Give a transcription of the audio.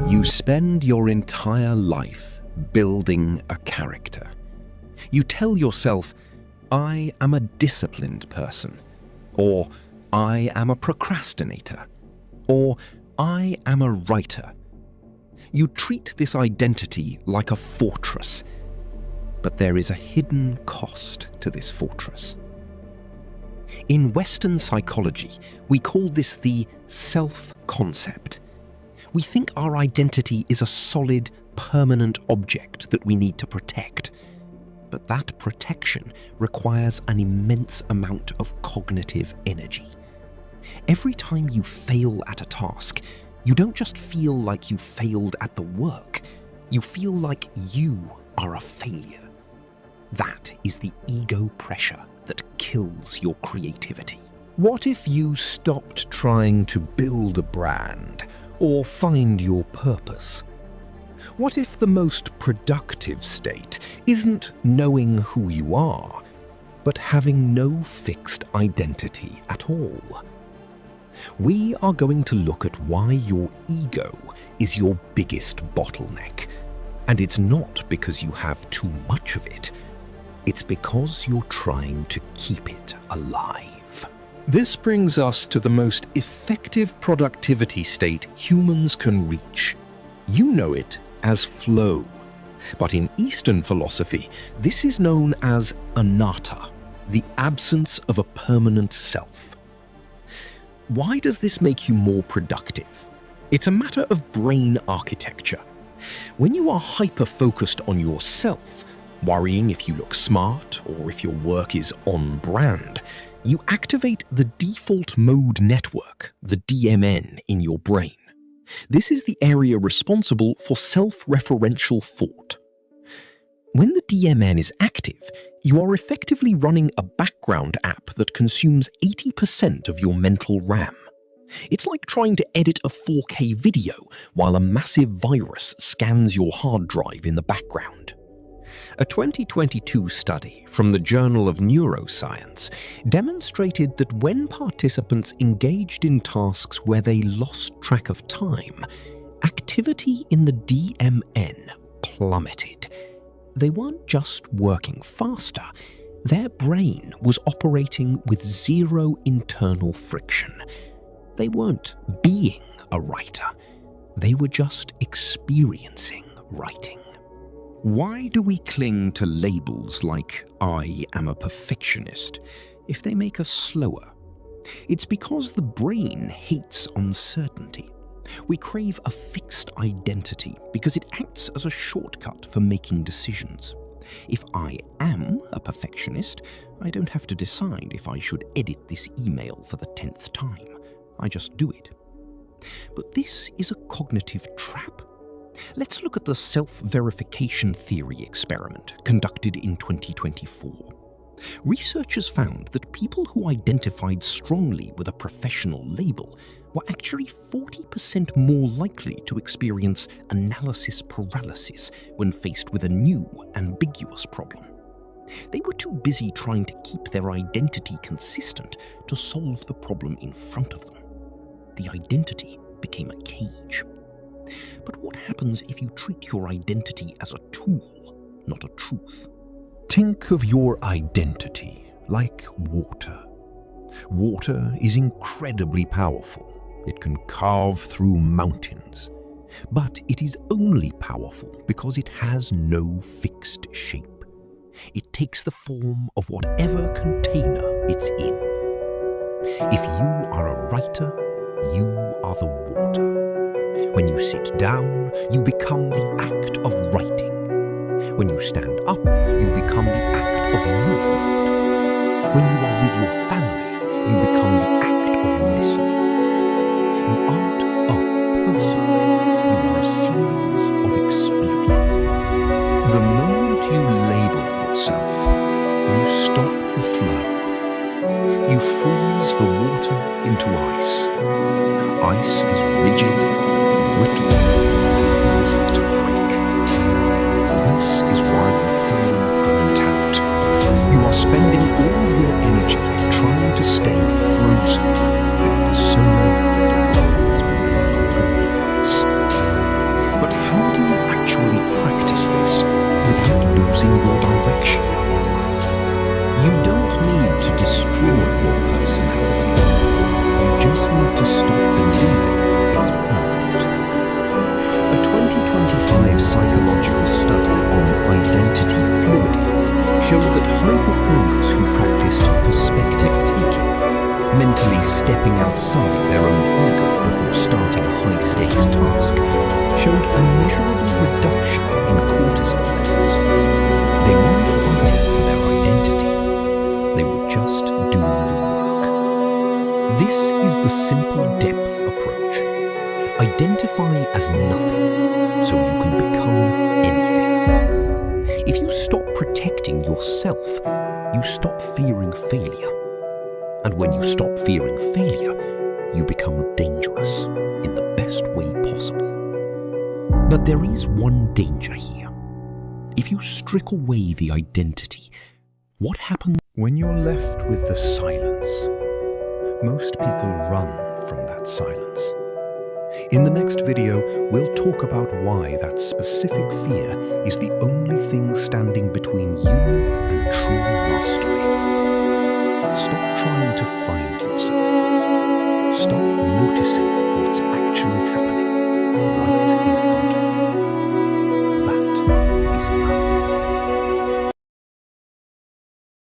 You spend your entire life building a character. You tell yourself, I am a disciplined person, or I am a procrastinator, or I am a writer. You treat this identity like a fortress, but there is a hidden cost to this fortress. In Western psychology, we call this the self-concept. We think our identity is a solid, permanent object that we need to protect. But that protection requires an immense amount of cognitive energy. Every time you fail at a task, you don't just feel like you failed at the work, you feel like you are a failure. That is the ego pressure that kills your creativity. What if you stopped trying to build a brand or find your purpose? What if the most productive state isn't knowing who you are, but having no fixed identity at all? We are going to look at why your ego is your biggest bottleneck. And it's not because you have too much of it. It's because you're trying to keep it alive. This brings us to the most effective productivity state humans can reach. You know it as flow. But in Eastern philosophy, this is known as anatta, the absence of a permanent self. Why does this make you more productive? It's a matter of brain architecture. When you are hyper-focused on yourself, worrying if you look smart or if your work is on brand, you activate the default mode network, the DMN, in your brain. This is the area responsible for self-referential thought. When the DMN is active, you are effectively running a background app that consumes 80% of your mental RAM. It's like trying to edit a 4K video while a massive virus scans your hard drive in the background. A 2022 study from the Journal of Neuroscience demonstrated that when participants engaged in tasks where they lost track of time, activity in the DMN plummeted. They weren't just working faster, their brain was operating with zero internal friction. They weren't being a writer, they were just experiencing writing. Why do we cling to labels like I am a perfectionist if they make us slower? It's because the brain hates uncertainty. We crave a fixed identity because it acts as a shortcut for making decisions. If I am a perfectionist, I don't have to decide if I should edit this email for the 10th time. I just do it. But this is a cognitive trap. Let's look at the self-verification theory experiment conducted in 2024. Researchers found that people who identified strongly with a professional label were actually 40% more likely to experience analysis paralysis when faced with a new, ambiguous problem. They were too busy trying to keep their identity consistent to solve the problem in front of them. The identity became a cage. But what happens if you treat your identity as a tool, not a truth? Think of your identity like water. Water is incredibly powerful. It can carve through mountains. But it is only powerful because it has no fixed shape. It takes the form of whatever container it's in. If you are a writer, you are the water. When you sit down, you become the act of writing. When you stand up, you become the act of movement. When you are with your family, you become the act of listening. You aren't a person, you are a series of experiences. The moment you label yourself, you stop the flow. You freeze the water into ice. Ice is rigid, brittle, and easy to break. This is why you feel burnt out. You are spending all your energy trying to stay frozen in a persona the world no longer needs. identify as nothing so you can become anything. If you stop protecting yourself, you stop fearing failure. And when you stop fearing failure, you become dangerous in the best way possible. But there is one danger here. If you strip away the identity, what happens When you're left with the silence, most people run from that silence. In the next video, we'll talk about why that specific fear is the only thing standing between you and true mastery. Stop trying to find yourself. Start noticing what's actually happening right